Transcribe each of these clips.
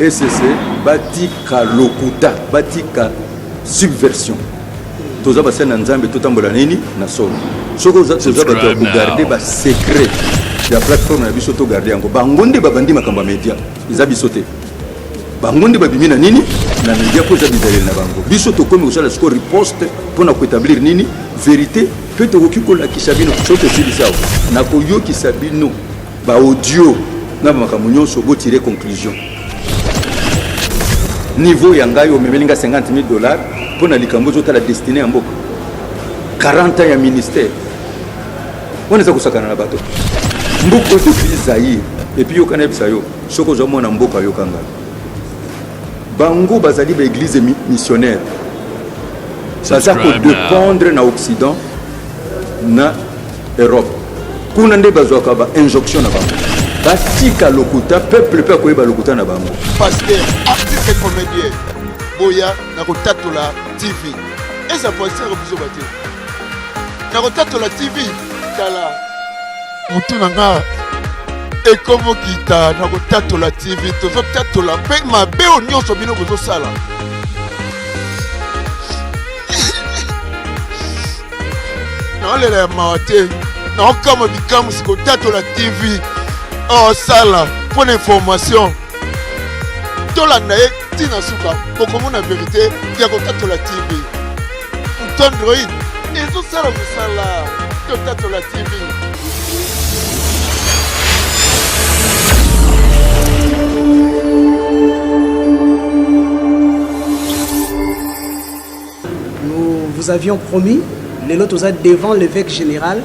ECC batika lokuta batika subversion toza basa na nzambe totambola nini na solo soko za bato ya kogarde ba secret ya plateforme na biso to garde yango bangonde babandi makambo media iza biso te bangonde babimi na nini na media ko za bizaleli na bango biso to komi osala score riposte pona ko établir nini vérité pe to kokikola kisabino soto sibisawo na ko yo kisabino ba audio na makambo nyonso bo tirer conclusion niveau ya ngai omemelinga $50,000 pona likambo zota la destinée ya mboka 40 ans ya ministère on za kusakana na bato mboka depuis Zaïre et puis yokana bisa yo soko zo mona mboka yokanga bango bazali ba église missionnaire ça ko dépendre na Occident na Europe kuna nde bazwaka ba injonction na bango batika lokuta peuple pe koyeba lokuta na bango pasteur artiste comédien boya na kotatola TV eza pasteur biso bate na kotatola TV tala mutu nanga ekomo kita na kotatola TV tozo tatola pe mabe onyoso bino bozo sala na ole la mawate na kama bikamu siko tatola TV oh sala pour l'information tolanda ye tina suka pokomona vérité ya kotatola TV ou Android ezo sala musala totatola TV. Nous vous avions promis les lots devant l'évêque général.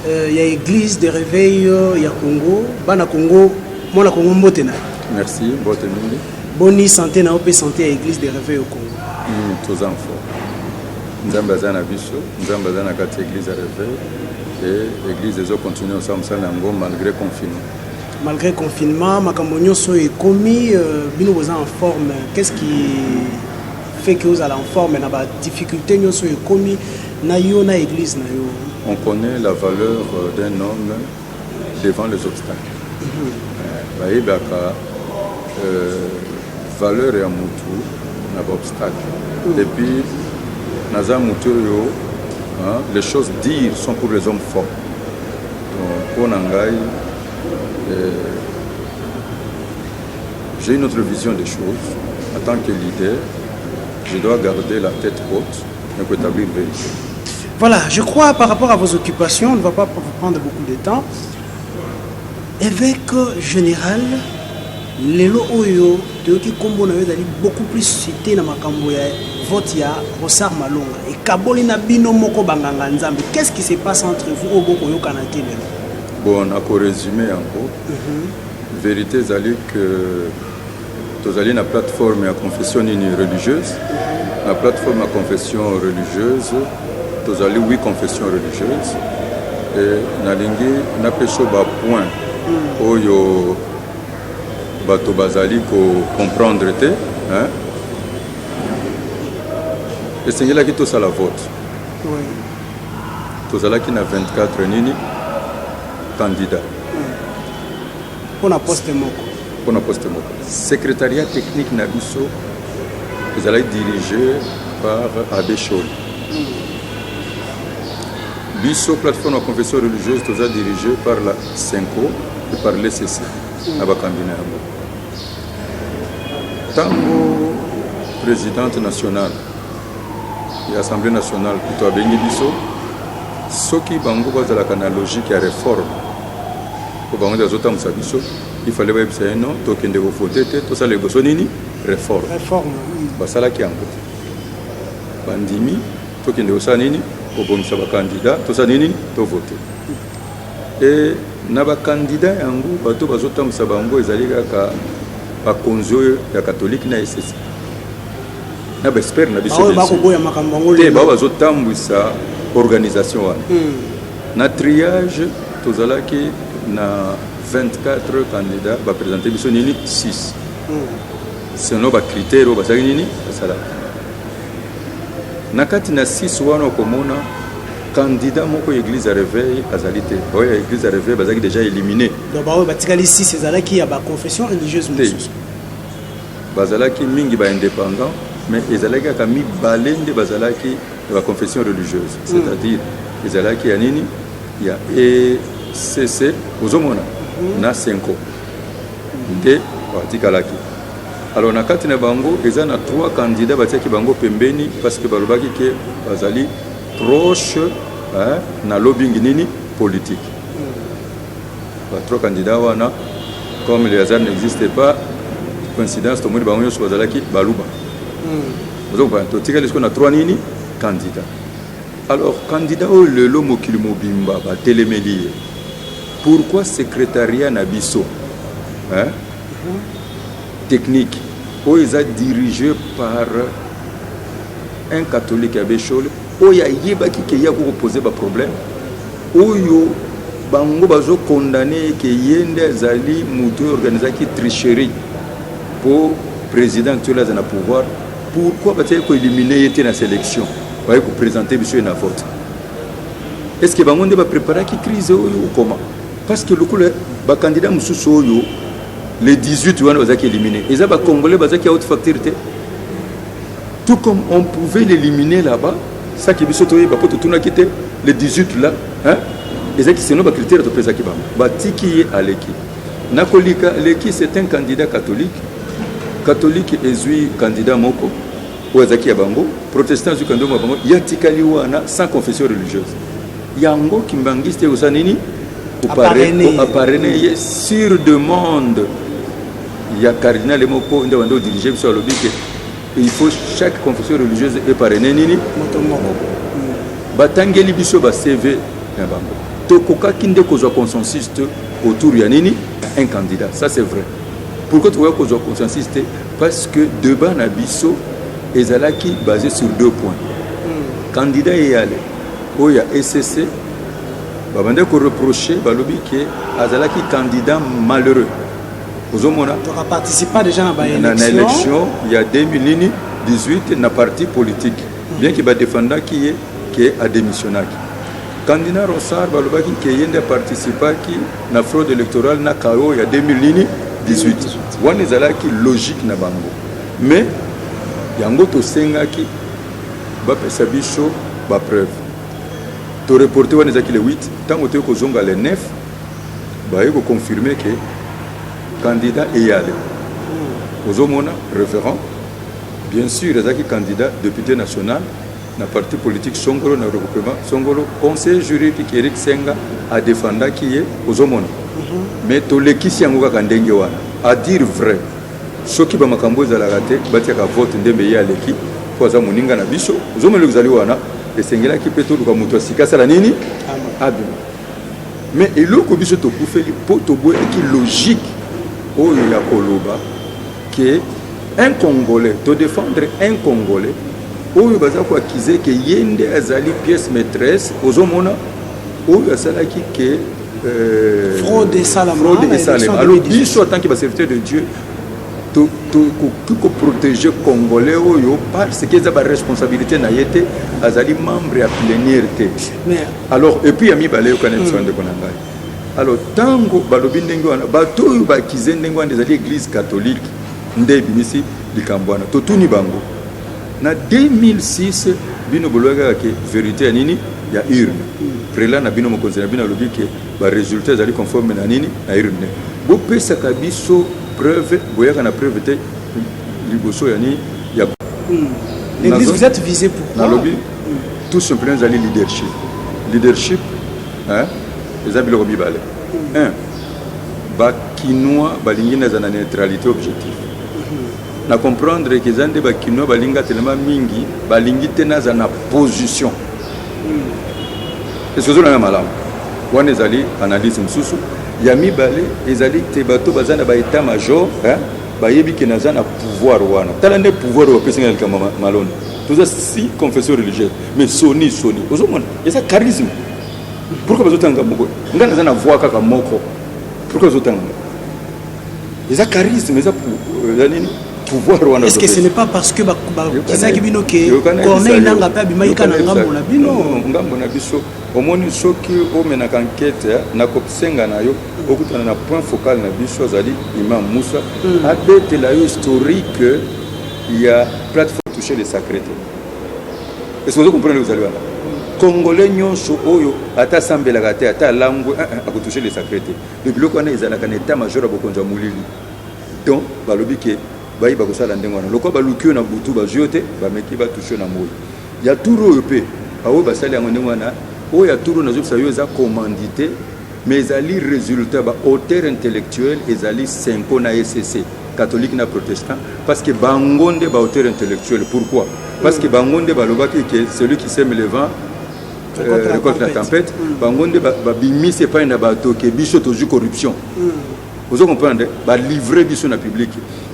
Il y a l'église de réveil, il y a Congo, Bana Congo, Mona Congo Mbotena. Merci, Mbotena. Boni santé na opé santé à l'église de réveil au Congo. Tous enfants. Nous avons besoin de biso, nous avons besoin de l'église de réveil et l'église des eaux continue ensemble malgré le confinement. Malgré le confinement, Makamonyo est commis, bino vous en forme. Qu'est-ce qui fait que vous allez en forme? Na ba difficulté nyo so est commis na yo na église na yo. On connaît la valeur d'un homme devant les obstacles. Valeur et amutu n'a pas obstacle. Et puis, les choses dire sont pour les hommes forts. Donc, pour Nangaï, j'ai une autre vision des choses. En tant que leader, je dois garder la tête haute et établir une vérité. Voilà, je crois par rapport à vos occupations, on ne va pas vous prendre beaucoup de temps. Évêque général, Lelo Oyo, Teoki Kombo na yozali beaucoup plus cité na makambo ya vote ya Rosar Malonga et Kabolina Bino Moko Banganga Nzambe. Qu'est-ce qui se passe entre vous au Boko Yo Kanate Lelo? Bon, on a qu'au résumé en gros. Vérité zali que tozali na plateforme à confession religieuse. La plateforme à confession religieuse. Tozali 8 confessions religieuses et nalingi na peso ba point oyo bato bazali ko comprendre te hein et sengela ki to sala vote oui tozala ki na 24 nini candidats pour na poste moko secrétariat technique na biso ezala dirigé par Abbé Chol. Biso plateforme de confession religieuse est dirigée par la CENCO et par l'ECC à Bakambina. Tango présidente nationale et Assemblée nationale plutôt à Bengi Biso, ce qui bango base la logique et réforme pour bango des autres Biso, il fallait voir ça non, token de voter, tout ça les gosonini réforme. Basala qui en côté. Bandimi, token de osanini. Pour les candidats, tout ça, tout voter. Et na ba candidat yango bato bazotam sabango ezalika ka ba konzo ya catholique na SSC. Na ba espère na biso ba ko boya makambo ngolo. Te ba bazotambwisa organisation wana. Na triage tozalaki na 24 candidats ba présenter biso nini 6. Selon ba critères ba sala nini basala. Nakati na 6 wana komona candidat moko église à réveil azalité. Oui, église à réveil bazaki déjà éliminé. Donc ba batikali 6 ezalaki ya ba confession religieuse mususu. bazalaki mingi ba indépendant mais ezalaki aka mibale nde bazalaki ba confession religieuse c'est-à-dire ezalaki ya nini ya ECC ozomona na 5 nde batikalaki. Alors na kati na bango eza na 3 candidats batiaki bango pembeni parce que balobaki ke bazali proche na lobbying nini politique. 3 candidats wana comme les hasards n'existent pas, coïncidence tout le monde bango sur bazalaki baluba. Donc on tika les qu'on a 3 nini candidats. Alors candidat au lelo mokili mobimba ba telemeli. Pourquoi secrétariat na biso technique où ils sont dirigé par un catholique à Béchol où il y a yebaki qui y a pour poser des problèmes où yo bango bazo condamné que yende zali mutu organisé qui tricherie pour président actuel à pouvoir. Pourquoi va-t-il éliminer était la sélection va présenter monsieur na vote. Est-ce que bango ne va préparer qui crise ou comment? Parce que le coup le candidat mususu yo les 18 on va éliminer. Et ça va congolais va qui a haute facturité. Tout comme on pouvait l'éliminer là-bas, ça qui biso toye ba poto tuna kité les 18 là, hein? Et ça qui c'est nos critères de présaki ba. Ba tiki aleki. Nakolika leki c'est un candidat catholique. Catholique ezui candidat moko oazaki ya bango, protestant zu candidat bango yatikali wana sans confession religieuse. Yango kimbangiste usanini apparené sur demande. Il y a cardinal et moko nde wando diriger sur le but il faut chaque confession religieuse est parrainée nini batangeli biso ba CV na bango tokoka kinde kozwa consensus autour ya nini un candidat, ça c'est vrai. Pourquoi tu vois kozwa consensus parce que débat na biso ezalaki basé sur 2 points. Candidat et aller oya SCC babande ko reprocher balobi ke azalaki candidat malheureux. Tu as participé déjà à l'élection il y a 2018 na parti politique bien qu'il va défendre qui est à démissionner. Candidat Rossard balobaki qui yende participer qui na fraude électorale na KO il y a 2018. Wana ezalaki logique na bango. Mais yango to sengaki ba pesa biso ba preuve. To reporter wana ezaki le 8 tango te ko zonga le 9 ba yeko confirmer que candidat et allé. Ozomona référent, bien sûr, les candidat député national, na parti politique Songolo, na regroupement Songolo, conseil juridique Eric Senga a défendu qui est Ozomona. Mais tous les qui s'y ont gagné à dire vrai, ceux qui vont m'accompagner à la raté, bâtir à vote de meilleur l'équipe, pour ça moninga na biso, Ozomona les alliés et Sengela qui peut tout le monde sika salanini, abim. Mais et l'autre biso to poufeli pour to boire qui logique. Oh, il y a Koloba, que un Congolais, de défendre un Congolais, oh, il va savoir qu'ils que yende azali pièce maîtresse, aux hommes, oh, il y a ça qui que fraude et salam. Alors, il soit tant qu'il va servir de Dieu, pour protéger les Congolais, parce qu'ils ont la responsabilité naïté, azali membre à plénièreté. Alors, et puis il y a mis balé au Canada de Konangai. Alors, tango balobi ndenge wana bato oyo bakize ndenge wana ezali église catholique nde binisi likambwana totuni bango na 2006 bino bolwaka ke vérité ya nini ya urne prela na bino mokonzi na bino alobi ke ba résultat ezali conforme na nini na urne bopesaka biso preuve boyaka na preuve te liboso ya nini ya l'église vous êtes visé pourquoi nalobi tout simplement ezali leadership hein les habits le bale. 1. Bakinois balingi na zana neutralité objective. Na comprendre que zande bakinois balinga tellement mingi balingi tena zana position. Est-ce que vous avez malamu? Wana ezali analyse msusu ya mibale ezali te bato bazana ba état major hein bayebi ke na zana pouvoir wana. Tala ne pouvoir wa pesinga kama malone. Tout ça si confession religieuse mais soni. Vous avez ça charisme. Pourquoi vous avez un voix kaka moko? Pourquoi vous avez un charisme, pouvoir? Est-ce que ce n'est pas parce que Corneille n'a pas abimé ngambo na bino? Non, ngambo na biso omoni soki omenaka enquête na kosenga na yo okutana na point focal na biso azali Imam Moussa abetela yo historique ya plateforme toucher les sacrés. Est-ce que vous comprenez vous allez là Congolais nyonso oyo ata sambelaka te ata langue akotoucher les sacrés. Le biloko wana ezalaka na état major abokonza mulili. Donc balobi ke bayi bakosala ndengo wana lokwa balukio na butu baziote bameki batoucher na moyi. Ya turo pe awo basali yango ndengo wana oyo ya turo nazo sayo za commandité mais ezali résultat ba auteur intellectuel ezali 5 na SCC catholique na protestant parce que bangonde ba auteur intellectuel. Pourquoi? Parce que bangonde balobaki que celui qui sème le vent récolte la tempête. Bangonde babimi c'est pas na bato ke biso tozu corruption. Vous comprenez? Ba livrer biso na public.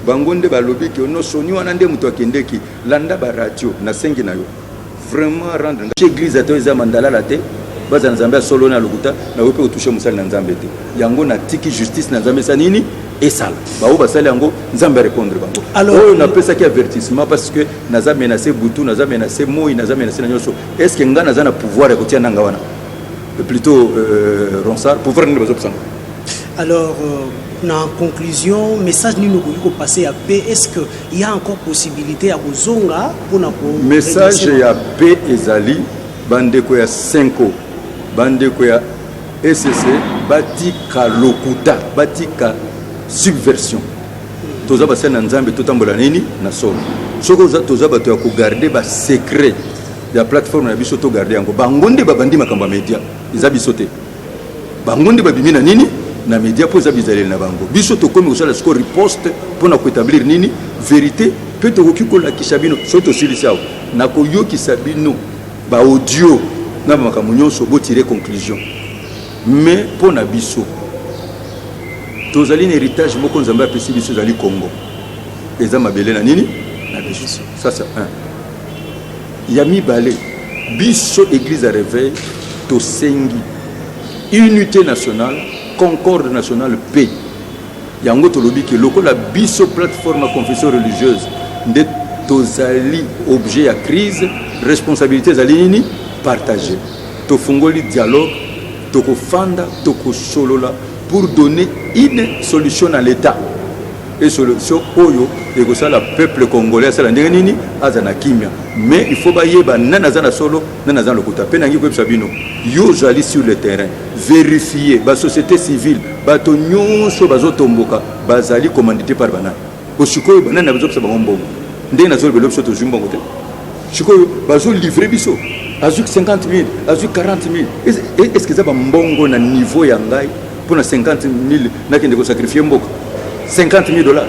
Bangonde balobi ke no soni wana nde muto akendeki landa ba radio na sengi na yo. Vraiment rendre l'église à toi mandala la tête baza nzambe solo na lokuta na wepe utoucher musali na nzambe te yango na tiki justice na nzambe sanini et sala ba basali yango nzambe répondre bango. Alors on appelle ça qui avertissement parce que naza menacé butu naza menacé moi naza menacé na nyoso est-ce que nga naza na pouvoir ko tia nanga wana plutôt Ronsard pouvoir ni bazo psanga. Alors en conclusion, message ni nous ko passer à paix. Est-ce que il y a encore possibilité à Kozonga pour na message ya paix ezali bandeko ya 5 bandeko ya SCC batika lokuta batika subversion toza basana nzambe totambola nini na solo soko toza bato ya ko garder ba secret ya plateforme na biso to garder yango bangonde babandi makambo media iza bisote bangonde babimi na nini na média pour ça bizarre na bango biso to comme ça la score riposte pour na établir nini vérité peut to ko la kisabino soto silisao na ko yo kisabino ba audio na makambo nyonso bo tirer conclusion mais pour na biso to zali un héritage moko nzamba pesi biso zali Congo eza mabele na nini na biso ça c'est un yami balé biso église à réveil to sengi unité nationale concorde nationale paix yango tolobi ke lokola biso plateforme à confession religieuse nde tozali objet à crise responsabilité zali nini partagée tofungoli dialogue tokofanda tokosolola pour donner une solution à l'état et solution oyo ekosala peuple congolais asala ndenge nini azana kimia mais il faut bayeba nana zana solo nana zana lokuta pe nangi kwebisa bino yo zali sur le terrain vérifier ba société civile bato nyonso bazotomboka bazali commandité par banana osikoyo banana bazopsa bango ndenge nazolo belo biso tozwi mbongo te sikoyo bazo livrer biso azuk 50 000 azuk 40 000 est-ce que ça ba mbongo na niveau ya ngai pour na 50 000 nakende ko sacrifier mboko $50,000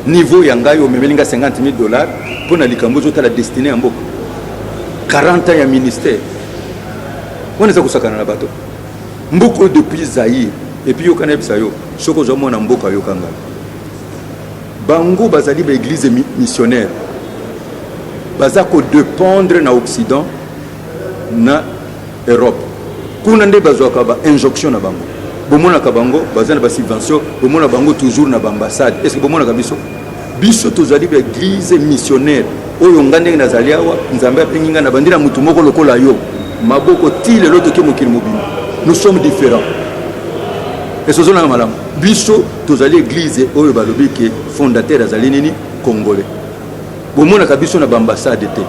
niveau ya ngai omemelinga $50,000 pour na likambo zota la destinée ya mboka 40 ans ya ministère on est kusakana na bato mboko depuis Zaïre et puis yokana bisayo soko zo mona mboka yokanga bango bazali ba église missionnaire bazako dépendre na Occident na Europe kuna nde bazwaka ba injonction na bango bomona kabango bazana ba subvention bomona bango toujours na ambassade est-ce que bomona kabiso biso tozali ba église missionnaire oyo ngande na zaliawa nzambe apinginga na bandira mutu moko lokola yo maboko tile loto ke mokili mobile nous sommes différents et ce sont na malamu biso tozali église oyo balobi ke fondateur azali nini congolais bomona kabiso na ambassade te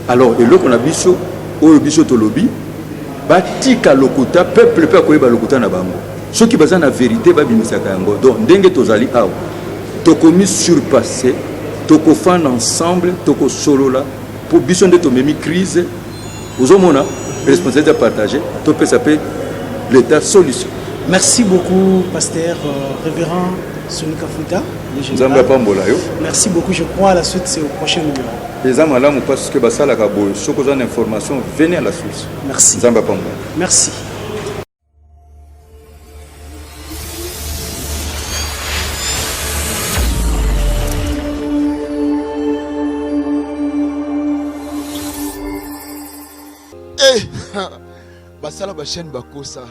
alors eloko na biso oyo biso tolobi batika lokuta peuple pe akoyeba lokuta na bango soki baza na vérité babimisaka yango donc ndenge tozali awa tokomi surpasser tokofanda ensemble tokosolola po biso nde tomemi crise ozomona responsabilité partagée topesa pe l'état solution. Merci beaucoup pasteur révérend Sonika Futa. Merci beaucoup, je crois à la suite c'est au prochain numéro. Les amalamu parce que basala kabo soko za information venez à la source. Merci. Merci. Eh basala ba chaîne bakosa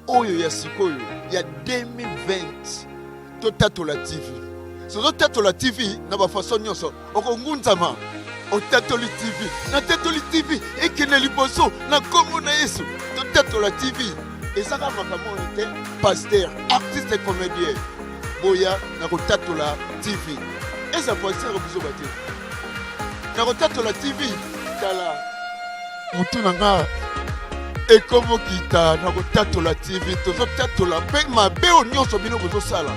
oyo ya sikoyo ya 2020 to tatola TV. So tatola TV na ba façon nyonso okongunzama otatoli TV na tatoli TV ekene liboso na kombo na Yesu totatola TV ezaka makambo ete pasteur artiste comédien boya na kotatola TV eza pasteur biso bate na kotatola TV tala mutu na nga ekomo kita na kotatola TV tozotatola mpe mabe o nyonso bino bozosala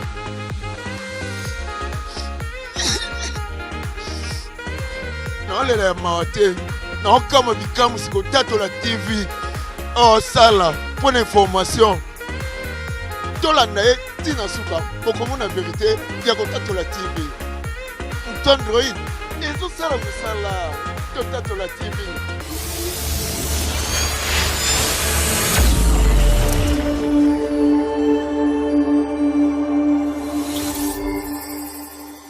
naolela ya mawa te naokama bikamusi kotatola TV osala mpo na information tolanda ye ntina suka kokomona verité ya kotatola TV moto android ezosala mosala totatola TV